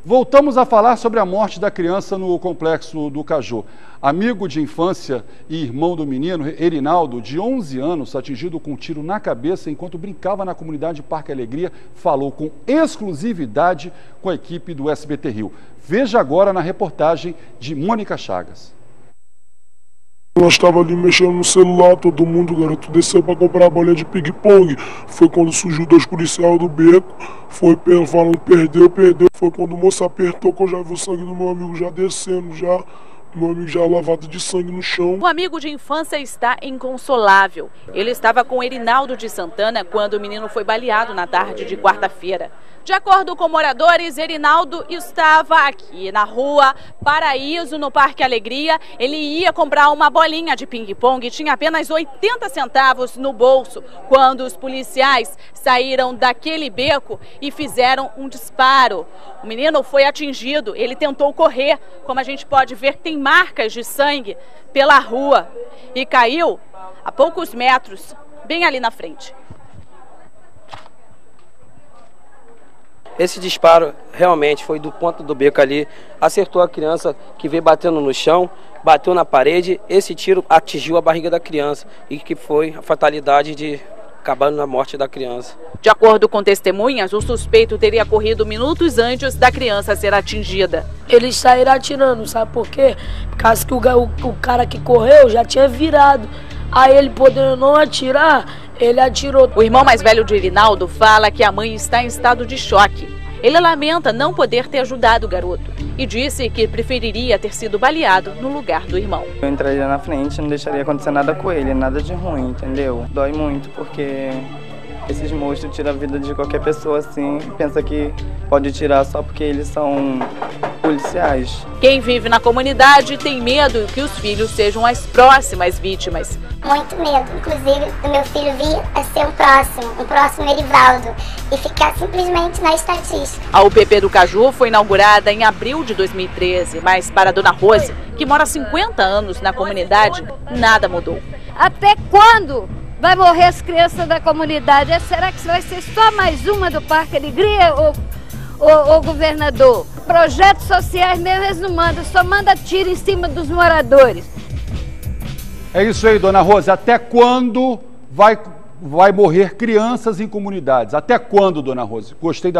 Voltamos a falar sobre a morte da criança no complexo do Caju. Amigo de infância e irmão do menino, Erinaldo, de 11 anos, atingido com um tiro na cabeça enquanto brincava na comunidade Parque Alegria, falou com exclusividade com a equipe do SBT Rio. Veja agora na reportagem de Mônica Chagas. Nós estávamos ali mexendo no celular, todo mundo, garoto, desceu para comprar a bolinha de ping-pong. Foi quando surgiu dois policiais do beco, foi falando perdeu. Foi quando o moço apertou, que eu já vi o sangue do meu amigo já descendo, meu amigo já lavado de sangue no chão. O amigo de infância está inconsolável. Ele estava com Erinaldo de Santana quando o menino foi baleado na tarde de quarta-feira. De acordo com moradores, Erinaldo estava aqui na rua Paraíso, no Parque Alegria. Ele ia comprar uma bolinha de ping-pong e tinha apenas 80 centavos no bolso quando os policiais saíram daquele beco e fizeram um disparo. O menino foi atingido, ele tentou correr, como a gente pode ver, tem marcas de sangue pela rua e caiu a poucos metros, bem ali na frente. Esse disparo realmente foi do ponto do beco ali, acertou a criança que veio batendo no chão, bateu na parede, esse tiro atingiu a barriga da criança e que foi a fatalidade de acabando na morte da criança. De acordo com testemunhas, o suspeito teria corrido minutos antes da criança ser atingida. Eles saíram atirando, sabe por quê? Por causa que o cara que correu já tinha virado. Aí ele, podendo não atirar, ele atirou. O irmão mais velho de Erinaldo fala que a mãe está em estado de choque. Ele lamenta não poder ter ajudado o garoto e disse que preferiria ter sido baleado no lugar do irmão. Eu entraria na frente, não deixaria acontecer nada com ele, nada de ruim, entendeu? Dói muito porque esses monstros tiram a vida de qualquer pessoa assim, pensa que pode tirar só porque eles são policiais. Quem vive na comunidade tem medo que os filhos sejam as próximas vítimas. Muito medo, inclusive do meu filho vir a ser um próximo Erivaldo e ficar simplesmente na estatística. A UPP do Caju foi inaugurada em abril de 2013, mas para a dona Rose, que mora há 50 anos na comunidade, nada mudou. Até quando vai morrer as crianças da comunidade? Será que vai ser só mais uma do Parque Alegria, ô governador? Projetos sociais mesmo eles não mandam, só manda tiro em cima dos moradores. É isso aí, dona Rose. Até quando vai morrer crianças em comunidades? Até quando, dona Rose? Gostei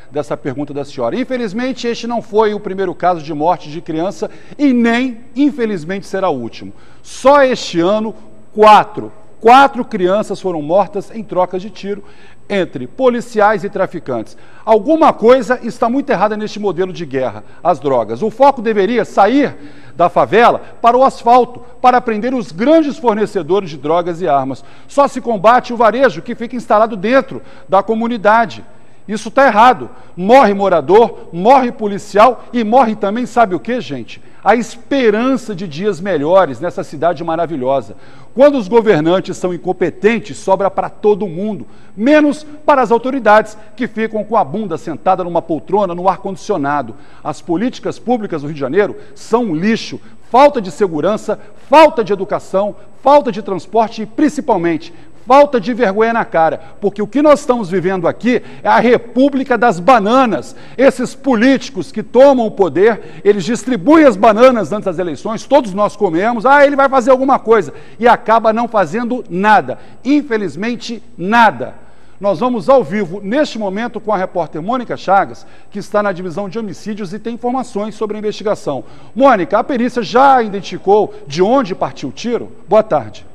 dessa pergunta da senhora. Infelizmente, este não foi o primeiro caso de morte de criança e nem, infelizmente, será o último. Só este ano, quatro crianças foram mortas em trocas de tiro entre policiais e traficantes. Alguma coisa está muito errada neste modelo de guerra, as drogas. O foco deveria sair da favela para o asfalto, para prender os grandes fornecedores de drogas e armas. Só se combate o varejo que fica instalado dentro da comunidade. Isso está errado. Morre morador, morre policial e morre também, sabe o que, gente? A esperança de dias melhores nessa cidade maravilhosa. Quando os governantes são incompetentes, sobra para todo mundo, menos para as autoridades que ficam com a bunda sentada numa poltrona no ar-condicionado. As políticas públicas do Rio de Janeiro são um lixo. Falta de segurança, falta de educação, falta de transporte e, principalmente, falta de vergonha na cara, porque o que nós estamos vivendo aqui é a República das Bananas. Esses políticos que tomam o poder, eles distribuem as bananas antes das eleições, todos nós comemos, ele vai fazer alguma coisa, e acaba não fazendo nada, infelizmente nada. Nós vamos ao vivo, neste momento, com a repórter Mônica Chagas, que está na divisão de homicídios e tem informações sobre a investigação. Mônica, a perícia já identificou de onde partiu o tiro? Boa tarde.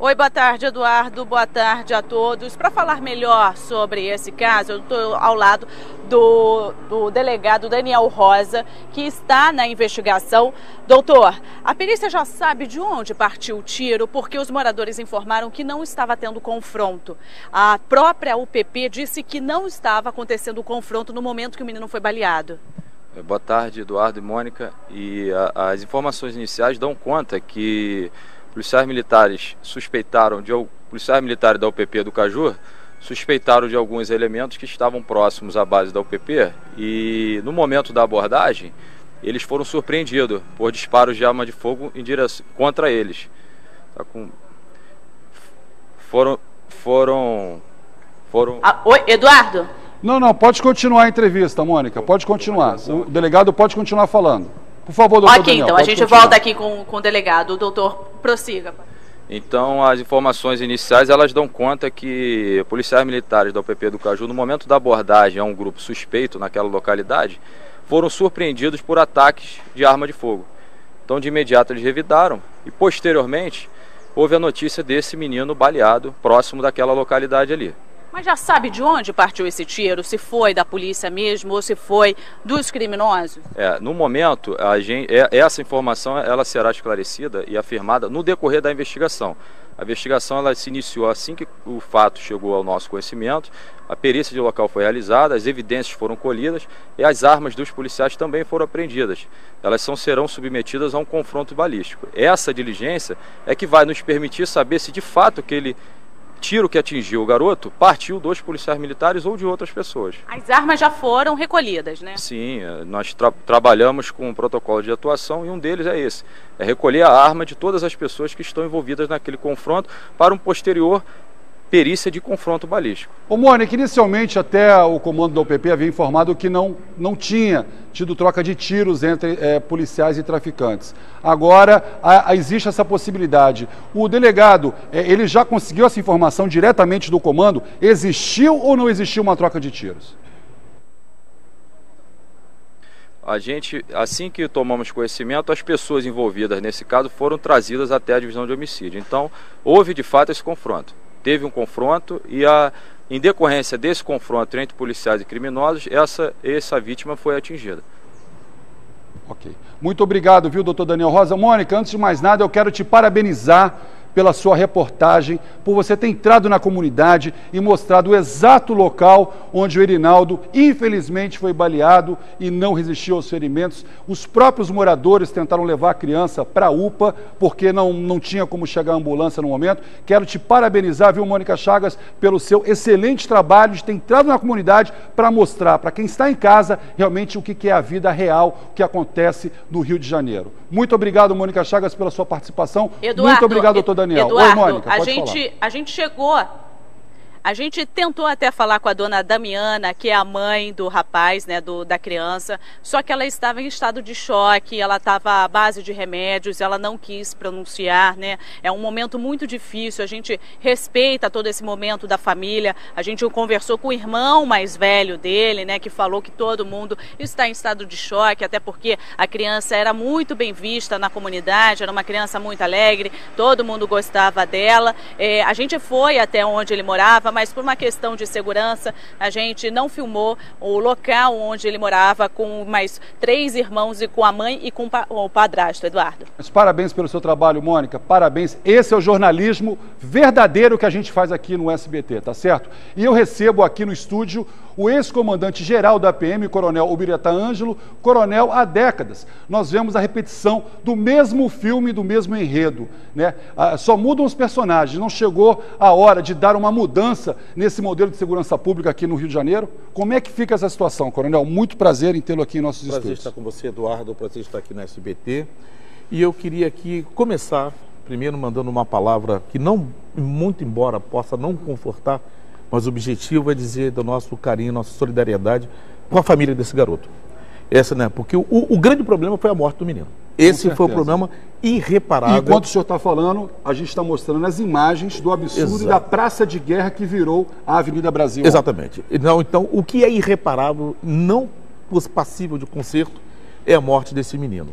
Oi, boa tarde, Eduardo. Boa tarde a todos. Para falar melhor sobre esse caso, eu estou ao lado do delegado Daniel Rosa, que está na investigação. Doutor, a perícia já sabe de onde partiu o tiro, porque os moradores informaram que não estava tendo confronto. A própria UPP disse que não estava acontecendo o confronto no momento que o menino foi baleado. Boa tarde, Eduardo e Mônica. E as informações iniciais dão conta que policiais militares da UPP do Caju suspeitaram de alguns elementos que estavam próximos à base da UPP e no momento da abordagem eles foram surpreendidos por disparos de arma de fogo em direção contra eles. Oi, Eduardo? Não, pode continuar a entrevista, Mônica, pode continuar. O delegado pode continuar falando. Por favor, doutor Daniel. Então, a gente volta aqui com o delegado. O doutor, prossiga. Então, as informações iniciais, elas dão conta que policiais militares da UPP do Caju, no momento da abordagem a um grupo suspeito naquela localidade, foram surpreendidos por ataques de arma de fogo. Então, de imediato, eles revidaram e, posteriormente, houve a notícia desse menino baleado próximo daquela localidade ali. Mas já sabe de onde partiu esse tiro? Se foi da polícia mesmo ou se foi dos criminosos? No momento, essa informação ela será esclarecida e afirmada no decorrer da investigação. A investigação ela se iniciou assim que o fato chegou ao nosso conhecimento, a perícia de local foi realizada, as evidências foram colhidas e as armas dos policiais também foram apreendidas. Elas serão submetidas a um confronto balístico. Essa diligência é que vai nos permitir saber se de fato aquele tiro que atingiu o garoto partiu dos policiais militares ou de outras pessoas. As armas já foram recolhidas, né? Sim, nós trabalhamos com um protocolo de atuação e um deles é esse. É recolher a arma de todas as pessoas que estão envolvidas naquele confronto para um posterior perícia de confronto balístico. Ô Mônica, inicialmente até o comando da UPP havia informado que não tinha tido troca de tiros entre policiais e traficantes. Agora existe essa possibilidade. O delegado, ele já conseguiu essa informação diretamente do comando? Existiu ou não existiu uma troca de tiros? A gente, assim que tomamos conhecimento, as pessoas envolvidas nesse caso foram trazidas até a divisão de homicídio. Então, houve de fato esse confronto. Teve um confronto e, em decorrência desse confronto entre policiais e criminosos, essa vítima foi atingida. Ok. Muito obrigado, viu, doutor Daniel Rosa. Mônica, antes de mais nada, eu quero te parabenizar pela sua reportagem, por você ter entrado na comunidade e mostrado o exato local onde o Erinaldo, infelizmente, foi baleado e não resistiu aos ferimentos. Os próprios moradores tentaram levar a criança para a UPA, porque não tinha como chegar a ambulância no momento. Quero te parabenizar, viu, Mônica Chagas, pelo seu excelente trabalho de ter entrado na comunidade para mostrar para quem está em casa realmente o que é a vida real, o que acontece no Rio de Janeiro. Muito obrigado, Mônica Chagas, pela sua participação. Eduardo, muito obrigado, doutor Daniel. Eduardo, oi, Mônica, a gente chegou, a gente tentou até falar com a dona Damiana, que é a mãe do rapaz, né, da criança, só que ela estava em estado de choque, ela estava à base de remédios, ela não quis pronunciar, né? É um momento muito difícil, a gente respeita todo esse momento da família, a gente conversou com o irmão mais velho dele, né, que falou que todo mundo está em estado de choque, até porque a criança era muito bem vista na comunidade, era uma criança muito alegre, todo mundo gostava dela. A gente foi até onde ele morava, mas por uma questão de segurança, a gente não filmou o local onde ele morava com mais 3 irmãos e com a mãe e com o padrasto, Eduardo. Mas parabéns pelo seu trabalho, Mônica, parabéns. Esse é o jornalismo verdadeiro que a gente faz aqui no SBT, tá certo? E eu recebo aqui no estúdio o ex-comandante-geral da PM, Coronel Ubirata Ângelo, coronel há décadas. Nós vemos a repetição do mesmo filme, do mesmo enredo, né? Só mudam os personagens, não chegou a hora de dar uma mudança nesse modelo de segurança pública aqui no Rio de Janeiro? Como é que fica essa situação, coronel? Muito prazer em tê-lo aqui em nossos estúdios. Prazer estar com você, Eduardo, prazer estar aqui no SBT. E eu queria aqui começar, primeiro mandando uma palavra que não, muito embora possa não confortar, mas o objetivo é dizer do nosso carinho, nossa solidariedade com a família desse garoto. Essa, né? Porque o grande problema foi a morte do menino. Esse foi o problema irreparável. E enquanto o senhor está falando, a gente está mostrando as imagens do absurdo da praça de guerra que virou a Avenida Brasil. Exatamente. Então, o que é irreparável, não passível de conserto, é a morte desse menino,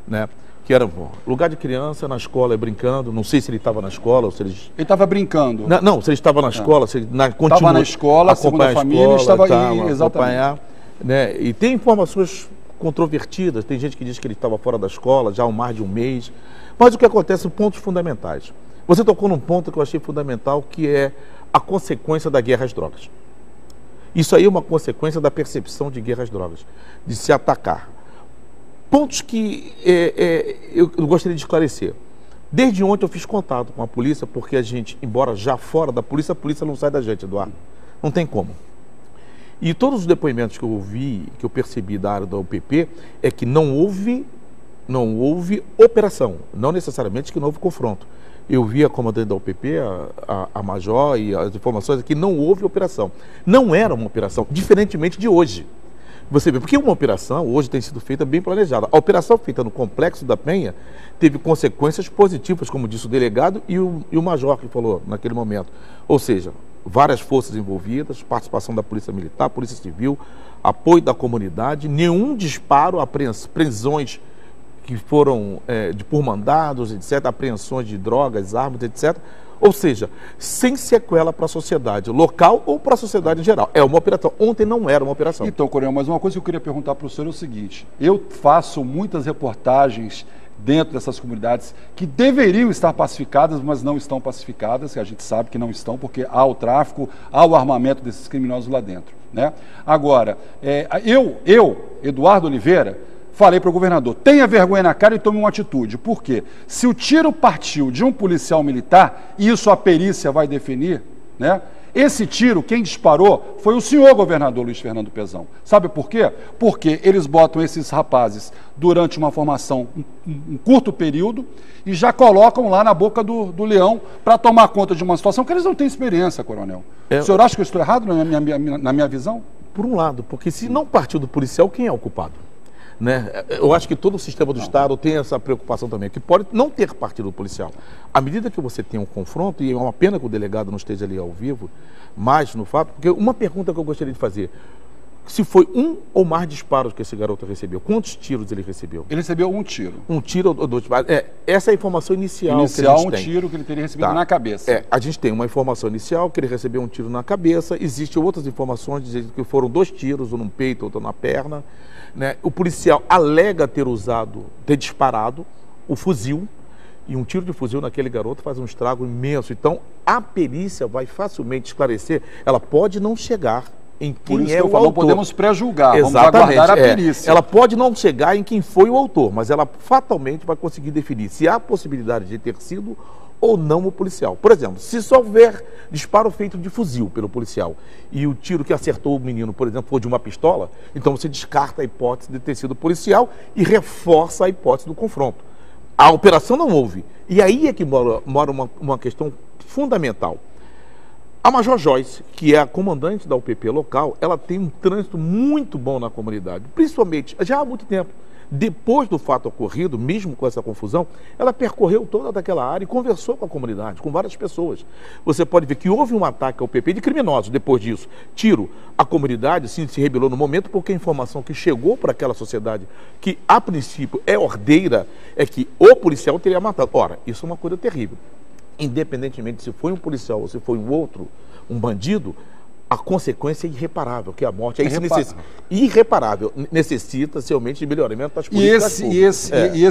né? Que era lugar de criança, na escola, brincando. Não sei se ele estava na escola ou se ele... Ele estava brincando. Não, se ele estava na escola, se ele estava na escola, segundo a família, estava acompanhar, né? E tem informações controvertidas, tem gente que diz que ele estava fora da escola já há mais de um mês. Mas o que acontece, pontos fundamentais. Você tocou num ponto que eu achei fundamental, que é a consequência da guerra às drogas. Isso aí é uma consequência da percepção de guerra às drogas, de se atacar. Pontos que eu gostaria de esclarecer. Desde ontem eu fiz contato com a polícia, porque a gente, embora já fora da polícia, a polícia não sai da gente, Eduardo. Não tem como. E todos os depoimentos que eu ouvi, que eu percebi da área da UPP, é que não houve operação, não necessariamente que não houve confronto. eu vi a comandante da UPP, a major, e as informações é que não houve operação. Não era uma operação, diferentemente de hoje. Você vê, porque uma operação hoje tem sido feita bem planejada. A operação feita no Complexo da Penha teve consequências positivas, como disse o delegado e o major que falou naquele momento. Ou seja, várias forças envolvidas, participação da Polícia Militar, Polícia Civil, apoio da comunidade, nenhum disparo, prisões que foram por mandados, etc., apreensões de drogas, armas, etc., ou seja, sem sequela para a sociedade local ou para a sociedade em geral. É uma operação. Ontem não era uma operação. Então, Coronel, mas uma coisa que eu queria perguntar para o senhor é o seguinte: eu faço muitas reportagens dentro dessas comunidades que deveriam estar pacificadas, mas não estão pacificadas, que a gente sabe que não estão, porque há o tráfico, há o armamento desses criminosos lá dentro, né? Agora, Eduardo Oliveira, falei para o governador, tenha vergonha na cara e tome uma atitude. Por quê? Se o tiro partiu de um policial militar, e isso a perícia vai definir, né? Esse tiro, quem disparou, foi o senhor governador Luiz Fernando Pezão. Sabe por quê? Porque eles botam esses rapazes durante uma formação, um curto período, e já colocam lá na boca do leão para tomar conta de uma situação que eles não têm experiência, Coronel. O senhor acha que eu estou errado na minha visão? Por um lado, porque se não partiu do policial, quem é o culpado? Né? Eu acho que todo o sistema do Estado tem essa preocupação também, que pode não ter partido policial. À medida que você tem um confronto, e é uma pena que o delegado não esteja ali ao vivo, mas no fato, porque uma pergunta que eu gostaria de fazer, se foi um ou mais disparos que esse garoto recebeu, quantos tiros ele recebeu? Ele recebeu um tiro. Um tiro ou dois disparos? Essa é a informação inicial que a gente tem. Tiro que ele teria recebido na cabeça. A gente tem uma informação inicial que ele recebeu um tiro na cabeça, existem outras informações dizendo que foram 2 tiros, um no peito, outro na perna. Né? O policial alega ter disparado o fuzil, e um tiro de fuzil naquele garoto faz um estrago imenso. Então, a perícia vai facilmente esclarecer, ela pode não chegar em quem é o autor. Não podemos pré-julgar, vamos Exatamente, aguardar a perícia. Ela pode não chegar em quem foi o autor, mas ela fatalmente vai conseguir definir se há possibilidade de ter sido ou não o policial. Por exemplo, se só houver disparo feito de fuzil pelo policial e o tiro que acertou o menino, por exemplo, for de uma pistola, então você descarta a hipótese de ter sido policial e reforça a hipótese do confronto. A operação não houve. E aí é que mora uma questão fundamental. A Major Joyce, que é a comandante da UPP local, ela tem um trânsito muito bom na comunidade, principalmente já há muito tempo. Depois do fato ocorrido, mesmo com essa confusão, ela percorreu toda aquela área e conversou com a comunidade, com várias pessoas. Você pode ver que houve um ataque ao PP de criminosos depois disso. A comunidade sim se rebelou no momento, porque a informação que chegou para aquela sociedade, que a princípio é ordeira, é que o policial teria matado. Ora, isso é uma coisa terrível. Independentemente se foi um policial ou se foi um outro, um bandido, a consequência é irreparável, que é a morte. Irreparável. Necessita realmente de melhoramento das políticas públicas. E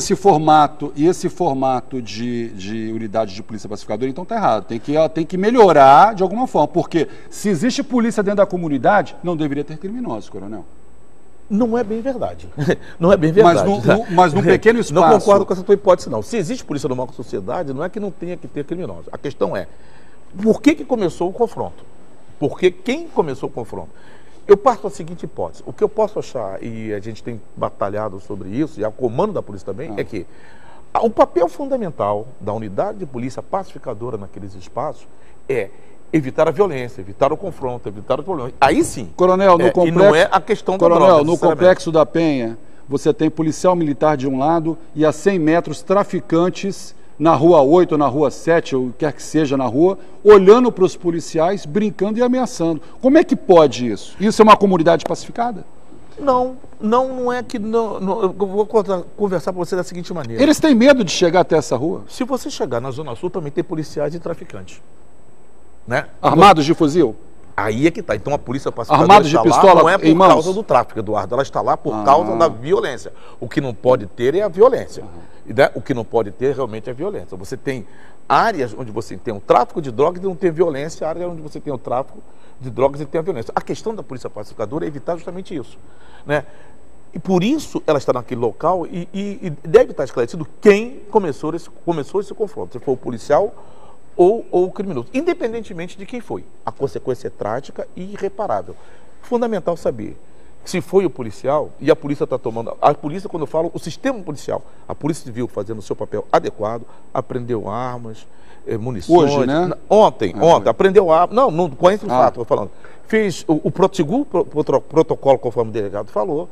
esse formato de unidade de polícia pacificadora, então está errado. Tem que melhorar de alguma forma, porque se existe polícia dentro da comunidade, não deveria ter criminosos, Coronel. Não é bem verdade. Não é bem verdade. Mas num pequeno espaço... Não concordo com essa tua hipótese, não. Se existe polícia numa sociedade, não é que não tenha que ter criminosos. A questão é, por que começou o confronto? Porque quem começou o confronto? Eu parto da seguinte hipótese. O que eu posso achar, e a gente tem batalhado sobre isso, e o comando da polícia também, é que o papel fundamental da unidade de polícia pacificadora naqueles espaços é evitar a violência, evitar o confronto, evitar o problema. Aí sim. Coronel, no complexo, e não é a questão da droga. Coronel, no Complexo da Penha, você tem policial militar de um lado e a 100 metros traficantes na rua 8 ou na rua 7, ou quer que seja na rua, olhando para os policiais, brincando e ameaçando. Como é que pode isso? Isso é uma comunidade pacificada? Não é que... eu vou conversar para você da seguinte maneira. Eles têm medo de chegar até essa rua? Se você chegar na Zona Sul, também tem policiais e traficantes. Né? Armados de fuzil? Aí é que está. Então a polícia pacificadora armados de pistola não é por em mãos? Causa do tráfico, Eduardo. Ela está lá por causa da violência. O que não pode ter é a violência. O que não pode ter realmente é a violência. Você tem áreas onde você tem o tráfico de drogas e não tem violência, áreas onde você tem o tráfico de drogas e tem a violência. A questão da polícia pacificadora é evitar justamente isso. Né? E por isso ela está naquele local e deve estar esclarecido quem começou esse confronto. Se foi o policial ou o criminoso, independentemente de quem foi. A consequência é trágica e irreparável. Fundamental saber se foi o policial, e a polícia está tomando... A polícia, quando eu falo, o sistema policial, a Polícia Civil fazendo o seu papel adequado, apreendeu armas, munições... Hoje, né? Ontem, apreendeu armas... Não conhece o fato, estou falando. Fez segundo o protocolo, conforme o delegado falou,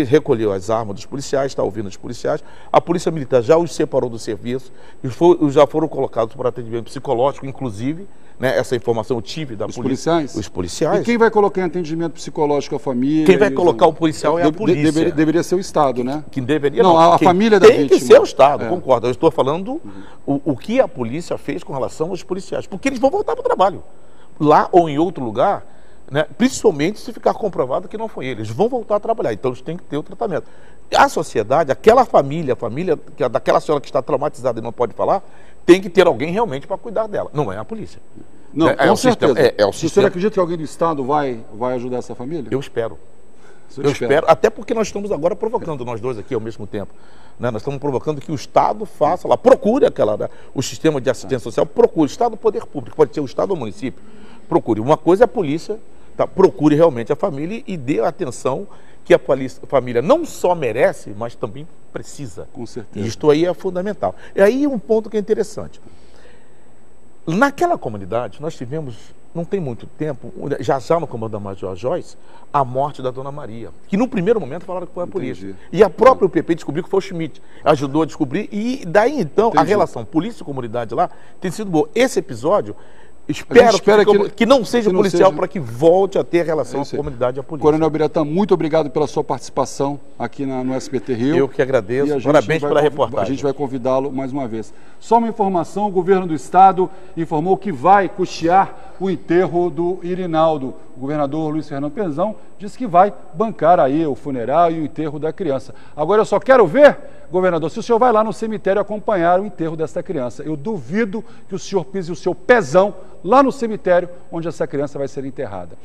recolheu as armas dos policiais, está ouvindo os policiais. A Polícia Militar já os separou do serviço, e já foram colocados por atendimento psicológico, inclusive, né, essa informação eu tive da polícia. Policiais? Os policiais. E quem vai colocar em atendimento psicológico a família? Quem vai colocar o policial é a polícia. Deveria ser o Estado, né? Que deveria não. A família da vítima. Tem que ser o Estado, concordo. Eu estou falando o que a polícia fez com relação aos policiais. Porque eles vão voltar para o trabalho. Lá ou em outro lugar, né, principalmente se ficar comprovado que não foi eles. Vão voltar a trabalhar. Então eles têm que ter o tratamento. A sociedade, aquela família daquela senhora que está traumatizada e não pode falar, tem que ter alguém realmente para cuidar dela. Não é a polícia. Não, com certeza. O sistema. Você acredita que alguém do Estado vai ajudar essa família? Eu espero. Eu espero, até porque nós estamos agora provocando, nós dois aqui ao mesmo tempo. Né? Nós estamos provocando que o Estado faça lá, procure o sistema de assistência social, procure, o Estado, o poder público, pode ser o Estado ou o município, procure. Uma coisa é a polícia, tá? Procure realmente a família e dê a atenção que a família não só merece, mas também precisa. Com certeza. E isto aí é fundamental. E aí um ponto que é interessante. Naquela comunidade, nós tivemos, não tem muito tempo, já no comando da Major Joyce, a morte da Dona Maria, que no primeiro momento falaram que foi a polícia. E a própria UPP descobriu que foi o Schmidt, ajudou a descobrir, e daí então a relação polícia e comunidade lá tem sido boa. Esse episódio, espero que não seja policial para que volte a ter relação à comunidade e à polícia. Coronel Biratã, muito obrigado pela sua participação aqui no SBT Rio. Eu que agradeço, parabéns pela reportagem. A gente vai convidá-lo mais uma vez. Só uma informação, o governo do estado informou que vai custear o enterro do Irinaldo. O governador Luiz Fernando Pezão disse que vai bancar aí o funeral e o enterro da criança. Agora eu só quero ver, governador, se o senhor vai lá no cemitério acompanhar o enterro dessa criança. Eu duvido que o senhor pise o seu pezão lá no cemitério onde essa criança vai ser enterrada.